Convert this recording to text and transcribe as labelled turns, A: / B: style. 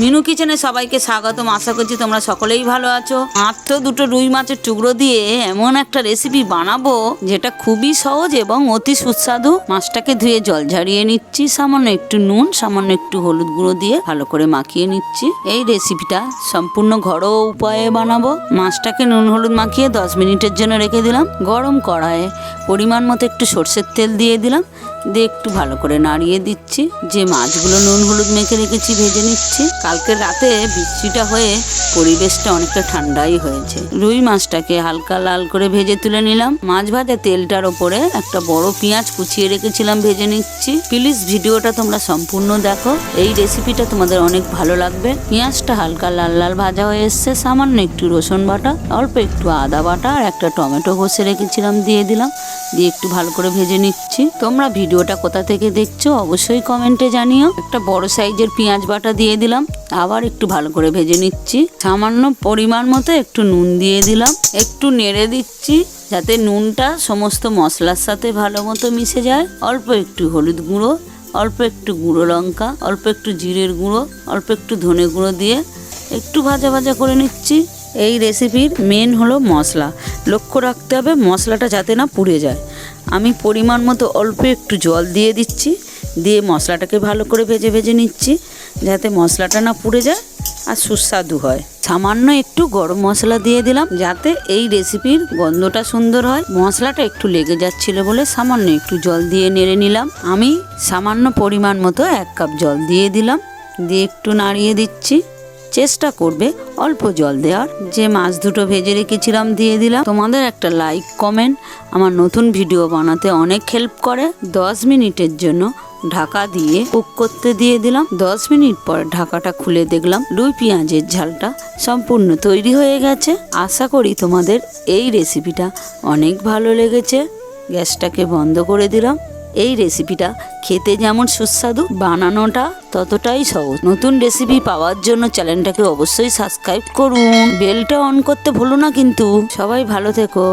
A: মিনু কিচেনে সবাইকে স্বাগতম। আশা করছি তোমরা সকলেই ভালো আছো। মাত্র দুটো রুই মাছের টুকরো দিয়ে এমন একটা রেসিপি বানাবো যেটা খুবই সহজ এবং অতি সুস্বাদু। মাছটাকে ধুয়ে জল ঝাড়িয়ে নিচ্ছি, সামান্য একটু নুন, সামান্য একটু হলুদ গুঁড়ো দিয়ে ভালো করে মাখিয়ে নিচ্ছি। এই রেসিপিটা সম্পূর্ণ ঘরোয়া উপায়ে বানাবো। মাছটাকে নুন হলুদ মাখিয়ে 10 মিনিটের জন্য রেখে দিলাম। গরম কড়াইয়ে পরিমাণ মতো একটু সর্ষের তেল দিয়ে দিলাম, দিয়ে একটু ভালো করে নাড়িয়ে দিচ্ছি। যে মাছগুলো নুন হলুদ মেখে রেখেছি ভেজে নিচ্ছি। কালকে রাতে বৃষ্টিটা হয়ে পরিবেশটা অনেকটা ঠান্ডাই হয়েছে। রুই মাছটাকে হালকা লাল করে ভেজে তুলে নিলাম। মাছ ভাজা তেলটার ওপরে একটা বড় পেঁয়াজ কুচিয়ে রেখেছিলাম, ভেজে নিচ্ছি। প্লিজ ভিডিওটা তোমরা সম্পূর্ণ দেখো, এই রেসিপিটা তোমাদের অনেক ভালো লাগবে। পেঁয়াজটা হালকা লাল লাল ভাজা হয়ে এসছে। সামান্য একটু রসুন বাটা, অল্প একটু আদা বাটা আর একটা টমেটো ঘষে রেখেছিলাম দিয়ে দিলাম, দিয়ে একটু ভালো করে ভেজে নিচ্ছি। তোমরা ভিডিওটা কোথা থেকে দেখছো অবশ্যই কমেন্টে জানিও। একটা বড় সাইজের পেঁয়াজ বাটা দিয়ে দিলাম, আবার একটু ভালো করে ভেজে নিচ্ছি। সামান্য পরিমাণ মতো একটু নুন দিয়ে দিলাম, একটু নেড়ে দিচ্ছি যাতে নুনটা সমস্ত মশলার সাথে ভালো মতো মিশে যায়। অল্প একটু হলুদ গুঁড়ো, অল্প একটু গুঁড়ো লঙ্কা, অল্প একটু জিরের গুঁড়ো, অল্প একটু ধনে গুঁড়ো দিয়ে একটু ভাজা ভাজা করে নিচ্ছি। এই রেসিপির মেন হলো মশলা। লক্ষ্য রাখতে হবে মশলাটা যাতে না পুড়ে যায়। আমি পরিমাণ মতো অল্প একটু জল দিয়ে দিচ্ছি, দিয়ে মশলাটাকে ভালো করে ভেজে ভেজে নিচ্ছি যাতে মশলাটা না পুড়ে যায় আর সুস্বাদু হয়। সামান্য একটু গরম মশলা দিয়ে দিলাম যাতে এই রেসিপির গন্ধটা সুন্দর হয়। মশলাটা একটু লেগে যাচ্ছিল বলে সামান্য একটু জল দিয়ে নেড়ে নিলাম। আমি সামান্য পরিমাণ মতো 1 কাপ জল দিয়ে দিলাম, দিয়ে একটু নাড়িয়ে দিচ্ছি। চেষ্টা করবে অল্প জল দেওয়ার। যে মাছ দুটো ভেজে রেখেছিলাম দিয়ে দিলাম। তোমাদের একটা লাইক কমেন্ট আমার নতুন ভিডিও বানাতে অনেক হেল্প করে। 10 মিনিটের জন্য ঢাকা দিয়ে কুক করতে দিয়ে দিলাম। 10 মিনিট পর ঢাকাটা খুলে দেখলাম রুই পেঁয়াজের ঝালটা সম্পূর্ণ তৈরি হয়ে গেছে। আশা করি তোমাদের এই রেসিপিটা অনেক ভালো লেগেছে। গ্যাসটাকে বন্ধ করে দিলাম। এই রেসিপিটা খেতে যেমন সুস্বাদু, বানানোটা ততটাই সহজ। নতুন রেসিপি পাওয়ার জন্য চ্যানেলটাকে অবশ্যই সাবস্ক্রাইব করুন, বেলটা অন করতে ভুলো না কিন্তু। সবাই ভালো থেকো।